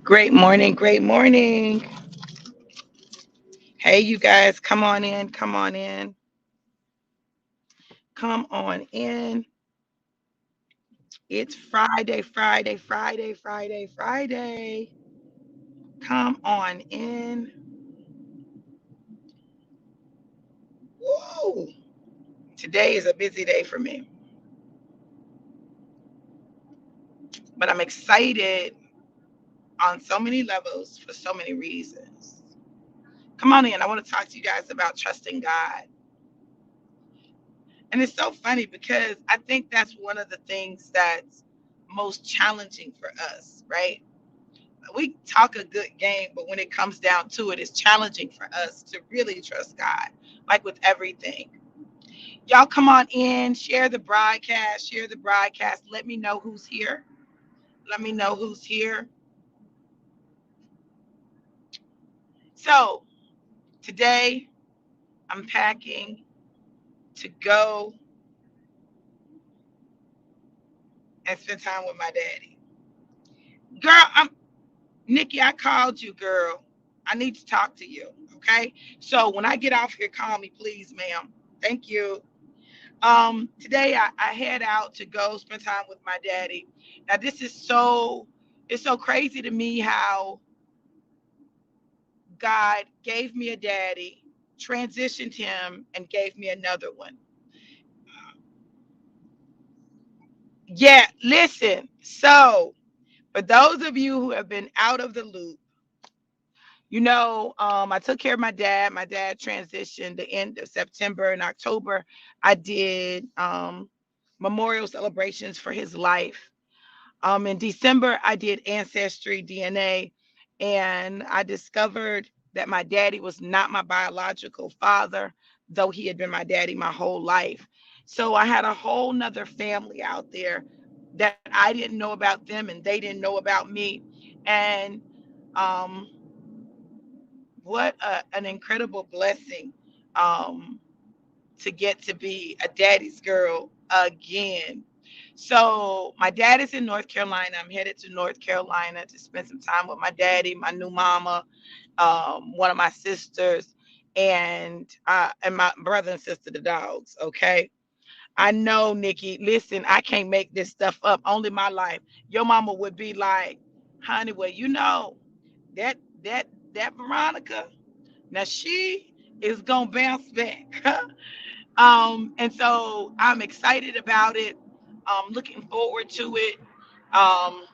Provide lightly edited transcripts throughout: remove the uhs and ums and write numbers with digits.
Great morning, great morning. Hey, you guys, come on in, come on in, come on in. It's Friday, Friday, Friday, Friday, Friday. Come on in. Woo! Today is a busy day for me, but I'm excited on so many levels for so many reasons. Come on in. I want to talk to you guys about trusting God. And it's so funny because I think that's one of the things that's most challenging for us, right? We talk a good game, but when it comes down to it, it's challenging for us to really trust God, like with everything. Y'all come on in, share the broadcast, share the broadcast. Let me know who's here. Let me know who's here. So today I'm packing to go and spend time with my daddy. Girl, I'm Nikki, I called you, girl. I need to talk to you. Okay. So when I get off here, call me, please, ma'am. Thank you. Today I head out to go spend time with my daddy. Now this is it's so crazy to me how God gave me a daddy, transitioned him, and gave me another one. Yeah, listen. So for those of you who have been out of the loop, I took care of my dad. My dad transitioned the end of September. And October. I did memorial celebrations for his life. In December, I did ancestry DNA, and I discovered that my daddy was not my biological father, though he had been my daddy my whole life. So I had a whole nother family out there that I didn't know about them and they didn't know about me. And um, an incredible blessing um, to get to be a daddy's girl again. So my dad is in North Carolina. I'm headed to North Carolina to spend some time with my daddy, my new mama, one of my sisters, and my brother and sister, the dogs. Okay. I know, Nikki. Listen, I can't make this stuff up. Only my life. Your mama would be like, honey, well, that that that Veronica. Now she is gonna bounce back. And so I'm excited about it. Looking forward to it. Um,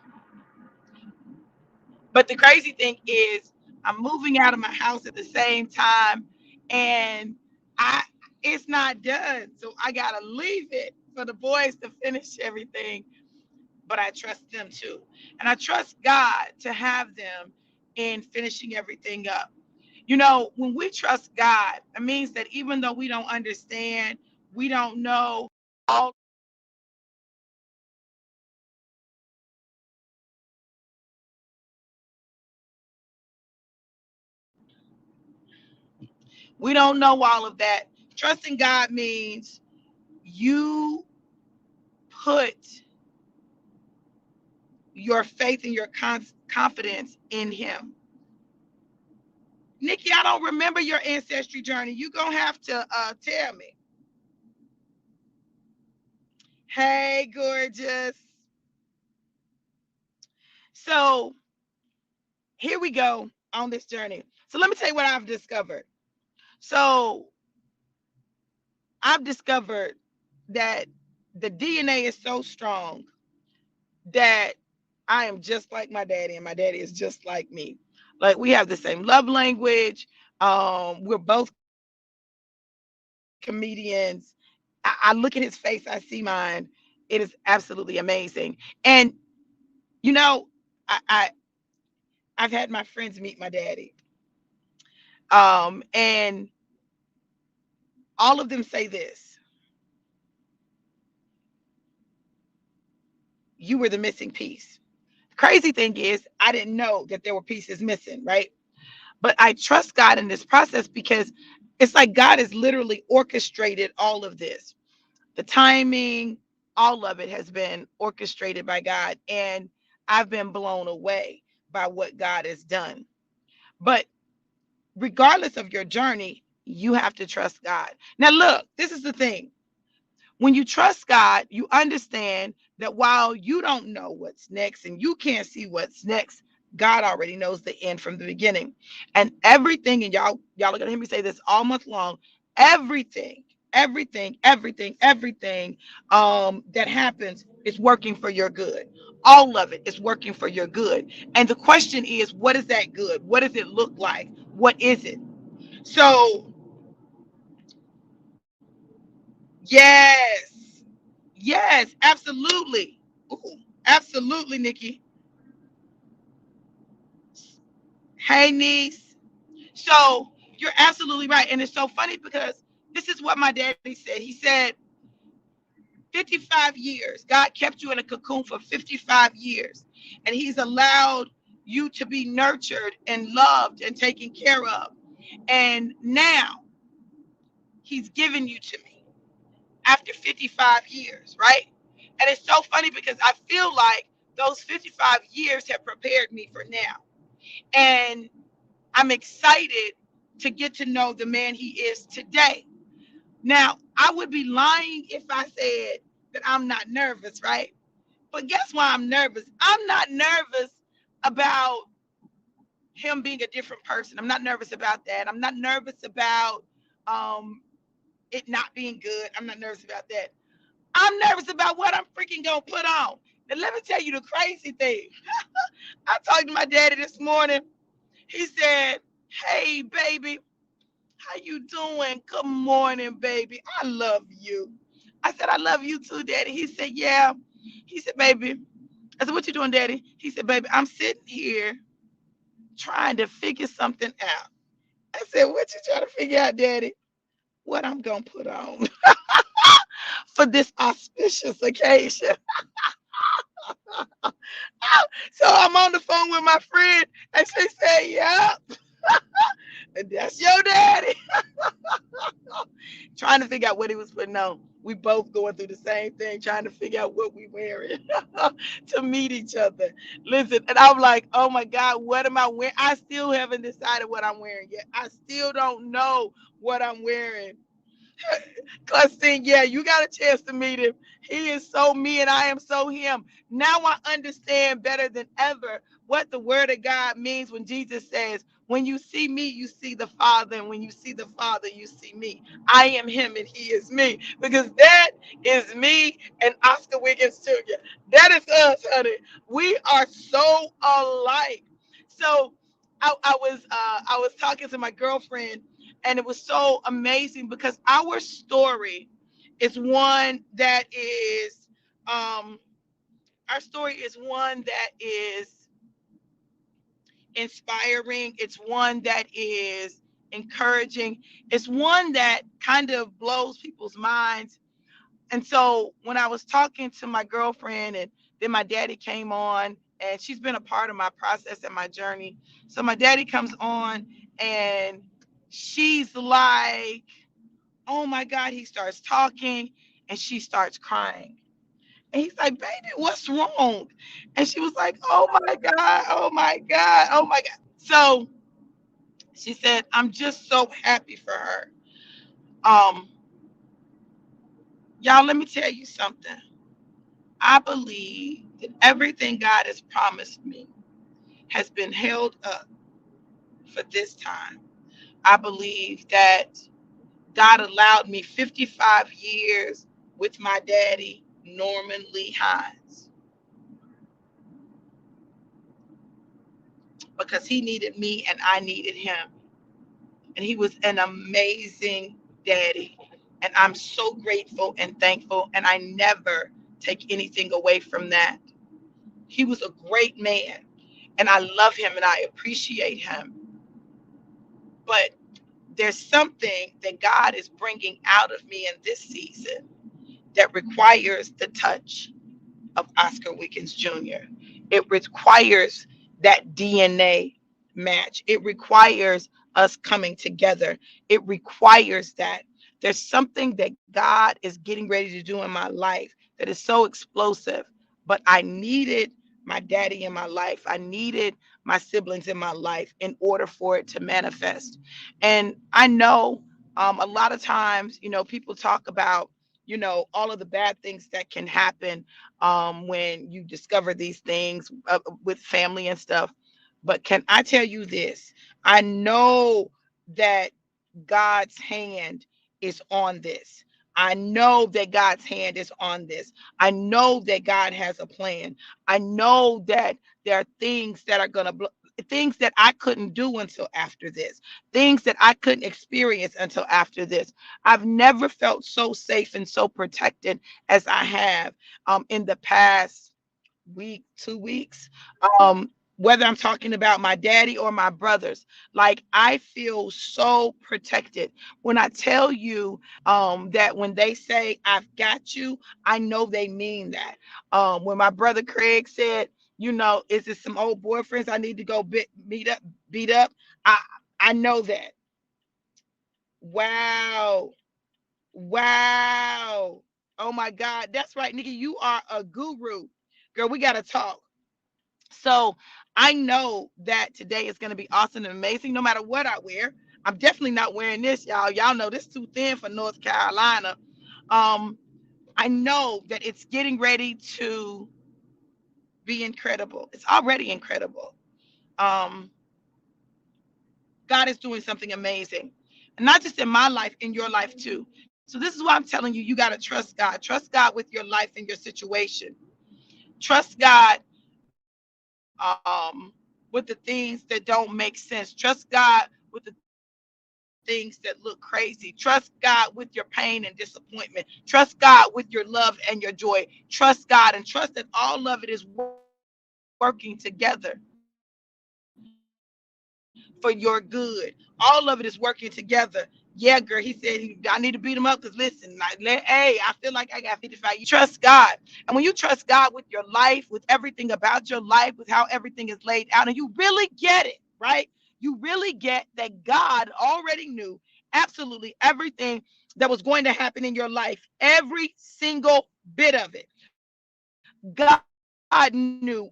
but the crazy thing is, I'm moving out of my house at the same time, and I it's not done. So I gotta leave it for the boys to finish everything. But I trust them too, and I trust God to have them in finishing everything up. When we trust God, it means that even though we don't understand, we don't know all we don't know all of that. Trusting God means you put your faith and your confidence in Him. Nikki, I don't remember your ancestry journey. You're going to have to tell me. Hey, gorgeous. So here we go on this journey. So let me tell you what I've discovered. So I've discovered that the DNA is so strong that I am just like my daddy, and my daddy is just like me. Like we have the same love language. We're both comedians. I look at his face, I see mine. It is absolutely amazing. And you know, I, I I've had my friends meet my daddy. And all of them say this: you were the missing piece. Crazy thing is, I didn't know that there were pieces missing, right? But I trust God in this process because it's like God has literally orchestrated all of this. The timing, all of it has been orchestrated by God. And I've been blown away by what God has done. But regardless of your journey, you have to trust God. Now, look, this is the thing. When you trust God, you understand that while you don't know what's next and you can't see what's next, God already knows the end from the beginning. And everything, and y'all are gonna hear me say this all month long, everything, everything that happens is working for your good. All of it is working for your good. And the question is, what is that good? What does it look like? What is it? So, yes. Yes, absolutely. Ooh, absolutely, Nikki. Hey, niece. So you're absolutely right. And it's so funny because this is what my daddy said. He said, 55 years. God kept you in a cocoon for 55 years. And he's allowed you to be nurtured and loved and taken care of. And now he's given you to me after 55 years, right? And it's so funny because I feel like those 55 years have prepared me for now. And I'm excited to get to know the man he is today. Now, I would be lying if I said that I'm not nervous, right? But guess why I'm nervous? I'm not nervous about him being a different person. I'm not nervous about that. I'm not nervous about um, it not being good. I'm not nervous about that. I'm nervous about what I'm freaking gonna put on. Now, let me tell you the crazy thing. I talked to my daddy this morning. He said, "Hey, baby, how you doing? Good morning, baby. I love you." I said, "I love you too, daddy." He said, "Yeah." He said, "Baby." I said, "What you doing, daddy?" He said, "Baby, I'm sitting here trying to figure something out." I said, "What you trying to figure out, daddy?" "What I'm gonna put on for this auspicious occasion." So I'm on the phone with my friend, and she said, "Yep, and that's your daddy." Trying to figure out what he was putting on. We both going through the same thing, trying to figure out what we wearing to meet each other. Listen, and I'm like, oh my God, what am I wearing? I still haven't decided what I'm wearing yet. I still don't know what I'm wearing. Cause see, yeah, you got a chance to meet him. He is so me and I am so him. Now I understand better than ever what the word of God means when Jesus says, when you see me, you see the Father, and when you see the Father, you see me. I am him and he is me. Because that is me and Oscar Wiggins Jr. That is us, honey. We are so alike. So I was talking to my girlfriend, and it was so amazing because our story is one that is um our story is one that is inspiring. It's one that is encouraging. It's one that kind of blows people's minds. And so when I was talking to my girlfriend, and then my daddy came on, and she's been a part of my process and my journey. So my daddy comes on, and she's like, oh my God, he starts talking, and she starts crying. And he's like, baby, what's wrong? And she was like, oh my God, oh my God, oh my God. So she said, I'm just so happy for her. Um, y'all, let me tell you something. I believe that everything God has promised me has been held up for this time. I believe that God allowed me 55 years with my daddy, Norman Lee Hines, because he needed me and I needed him. And he was an amazing daddy. And I'm so grateful and thankful. And I never take anything away from that. He was a great man. And I love him and I appreciate him. But there's something that God is bringing out of me in this season that requires the touch of Oscar Wiggins Jr. It requires that DNA match. It requires us coming together. It requires that. There's something that God is getting ready to do in my life that is so explosive, but I needed my daddy in my life. I needed my siblings in my life in order for it to manifest. And I know a lot of times, people talk about, all of the bad things that can happen when you discover these things with family and stuff. But can I tell you this? I know that God's hand is on this. I know that God's hand is on this. I know that God has a plan. I know that there are things that are going to things that I couldn't do until after this, things that I couldn't experience until after this. I've never felt so safe and so protected as I have in the past week, 2 weeks. Um, Whether I'm talking about my daddy or my brothers, like I feel so protected. When I tell you that when they say I've got you, I know they mean that. When my brother Craig said, is it some old boyfriends I need to go beat up? I I know that. Wow. Wow. Oh my God. That's right, Nikki. You are a guru. Girl, we gotta talk. So I know that today is going to be awesome and amazing no matter what I wear. I'm definitely not wearing this, y'all. Y'all know this is too thin for North Carolina. Um, I know that it's getting ready to be incredible. It's already incredible. Um, God is doing something amazing. And not just in my life, in your life too. So this is why I'm telling you, you got to trust God. Trust God with your life and your situation. Trust God with the things that don't make sense. Trust God with the things that look crazy. Trust God with your pain and disappointment. Trust God with your love and your joy. Trust God and trust that all of it is working together for your good. All of it is working together. Yeah, girl, he said, I need to beat him up because listen, hey, I feel like I got 55. You trust God. And when you trust God with your life, with everything about your life, with how everything is laid out, and you really get it, right? You really get that God already knew absolutely everything that was going to happen in your life, every single bit of it. God knew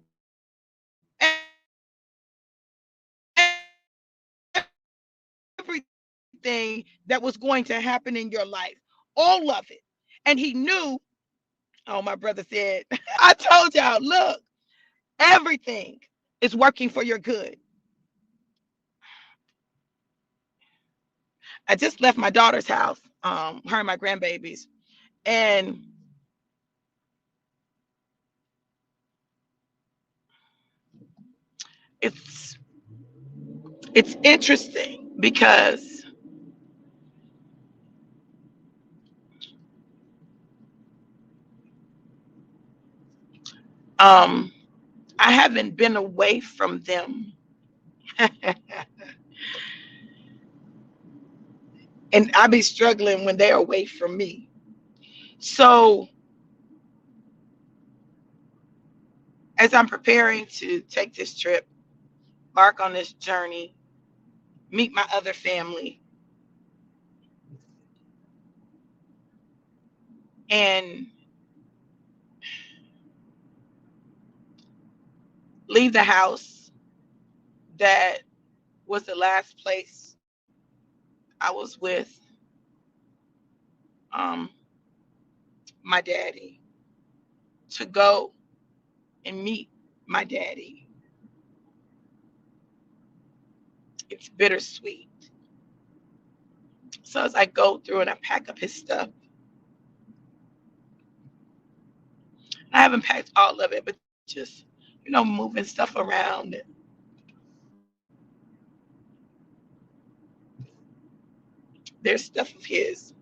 everything that was going to happen in your life, all of it. And he knew, oh, my brother said, I told y'all, look, everything is working for your good. I just left my daughter's house, her and my grandbabies, and it's it's interesting because um, I haven't been away from them, and I be struggling when they're away from me. So as I'm preparing to take this trip, embark on this journey, meet my other family, and leave the house that was the last place I was with um, my daddy to go and meet my daddy. It's bittersweet. So as I go through and I pack up his stuff, I haven't packed all of it, but just, moving stuff around. And there's stuff of his.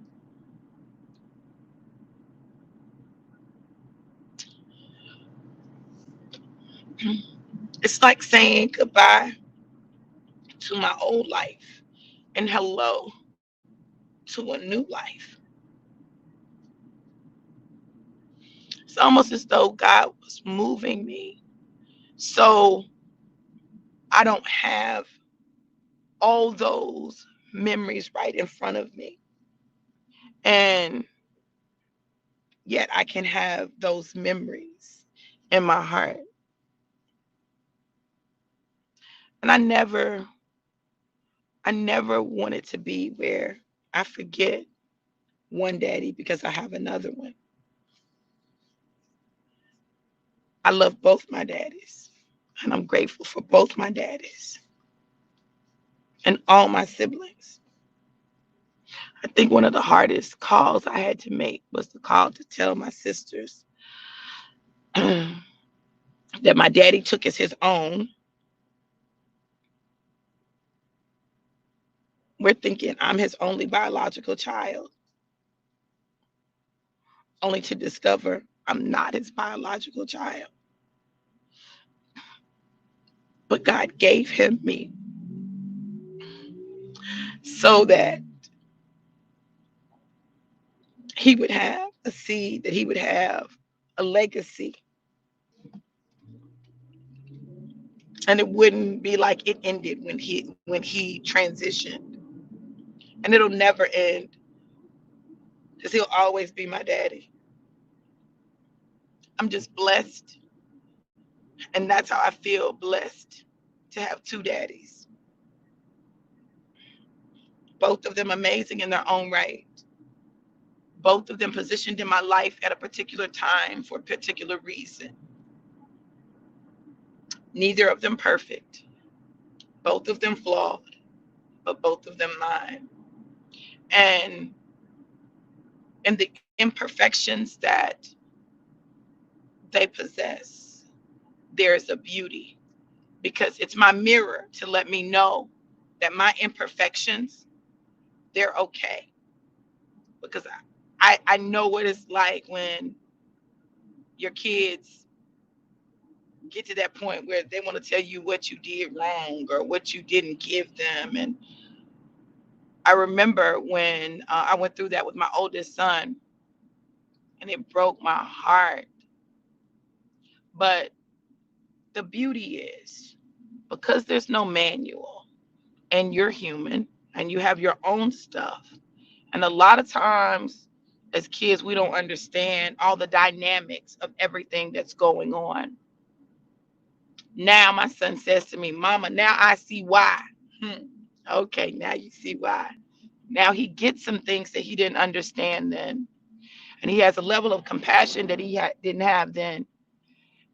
It's like saying goodbye to my old life and hello to a new life. It's almost as though God was moving me so I don't have all those memories right in front of me. And yet I can have those memories in my heart. And I never wanted to be where I forget one daddy because I have another one. I love both my daddies, and I'm grateful for both my daddies and all my siblings. I think one of the hardest calls I had to make was the call to tell my sisters that my daddy took as his own. We're thinking I'm his only biological child, only to discover I'm not his biological child. But God gave him me so that he would have a seed, that he would have a legacy, and it wouldn't be like it ended when he transitioned. And it'll never end because he'll always be my daddy. I'm just blessed, and that's how I feel, blessed to have two daddies, both of them amazing in their own right, both of them positioned in my life at a particular time for a particular reason. Neither of them perfect, both of them flawed, but both of them mine. And in the imperfections that they possess, there's a beauty, because it's my mirror to let me know that my imperfections, they're okay. Because I know what it's like when your kids get to that point where they want to tell you what you did wrong or what you didn't give them. And I remember when I went through that with my oldest son, and it broke my heart. But the beauty is, because there's no manual and you're human and you have your own stuff. And a lot of times as kids, we don't understand all the dynamics of everything that's going on. Now my son says to me, Mama, now I see why. Hmm. Okay, now you see why. Now he gets some things that he didn't understand then. And he has a level of compassion that he didn't have then.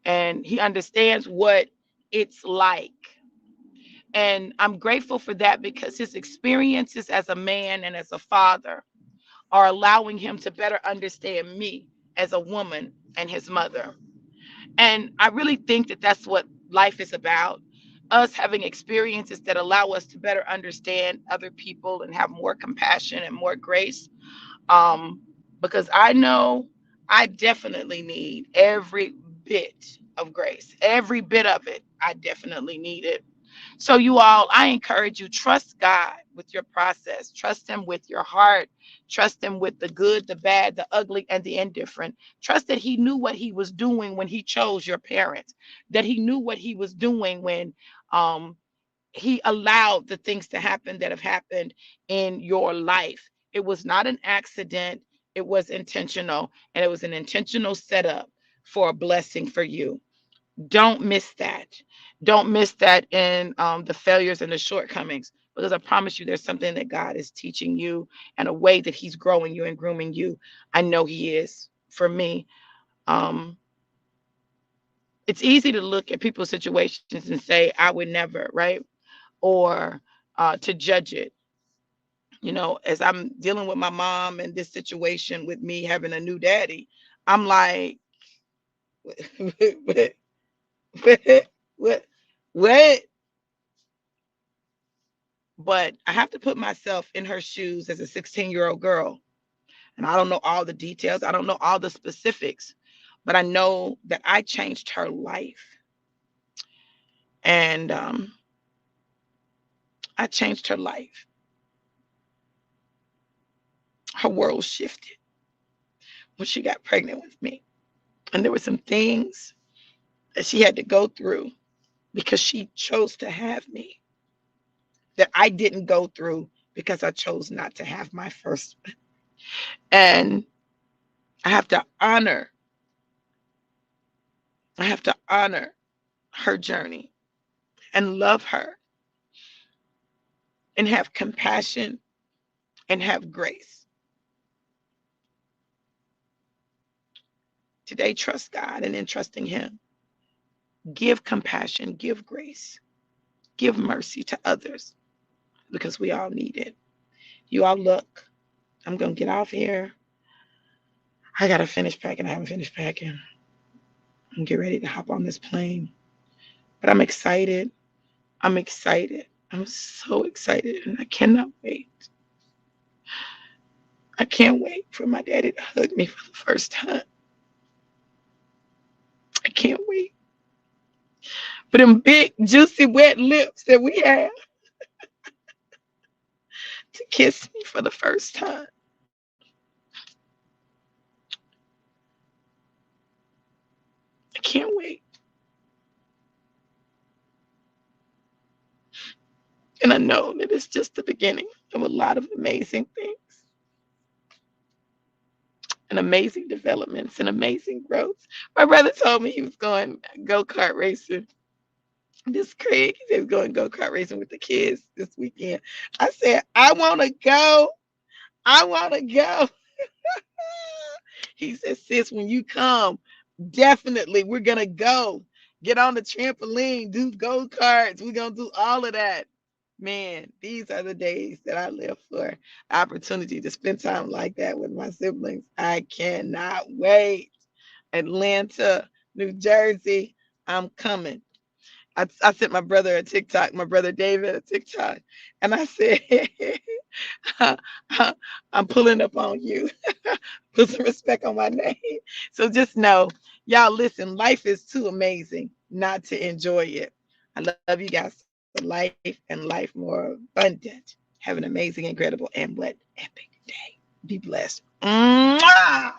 And he understands what it's like. And I'm grateful for that because his experiences as a man and as a father are allowing him to better understand me as a woman and his mother. And I really think that that's what life is about, us having experiences that allow us to better understand other people and have more compassion and more grace. Um, because I know I definitely need every bit of grace, every bit of it. I definitely need it. So, you all, I encourage you, trust God with your process, trust Him with your heart, trust Him with the good, the bad, the ugly, and the indifferent. Trust that He knew what He was doing when He chose your parents, that He knew what He was doing when um, He allowed the things to happen that have happened in your life. It was not an accident, it was intentional, and it was an intentional setup for a blessing for you. Don't miss that. Don't miss that in the failures and the shortcomings, because I promise you there's something that God is teaching you and a way that He's growing you and grooming you. I know He is. For me, um, it's easy to look at people's situations and say, I would never, right? Or to judge it. You know, as I'm dealing with my mom and this situation with me having a new daddy, I'm like, what, what, what? But I have to put myself in her shoes as a 16-year-old girl. And I don't know all the details, I don't know all the specifics, but I know that I changed her life. And I changed her life. Her world shifted when she got pregnant with me. And there were some things that she had to go through because she chose to have me that I didn't go through because I chose not to have my first one. And I have to honor, I have to honor her journey and love her and have compassion and have grace. Today, trust God, and in trusting Him, give compassion, give grace, give mercy to others, because we all need it. You all, look, I'm going to get off here. I got to finish packing. I haven't finished packing. I'm getting ready to hop on this plane. But I'm excited. I'm excited. I'm so excited, and I cannot wait. I can't wait for my daddy to hug me for the first time. I can't wait for them big, juicy, wet lips that we have to kiss me for the first time. I can't wait. And I know that it's just the beginning of a lot of amazing things and amazing developments and amazing growth. My brother told me he was going go-kart racing. This Craig, he said he's going go-kart racing with the kids this weekend. I said, I want to go. I want to go. He said, sis, when you come, definitely we're going to go. Get on the trampoline, do go-karts. We're going to do all of that. Man, these are the days that I live for. Opportunity to spend time like that with my siblings. I cannot wait. Atlanta, New Jersey, I'm coming. I sent my brother a TikTok, my brother David a TikTok, and I said, I'm pulling up on you. Put some respect on my name. So just know, y'all, listen, life is too amazing not to enjoy it. I love you guys for life and life more abundant. Have an amazing, incredible, and what epic day. Be blessed. Mwah!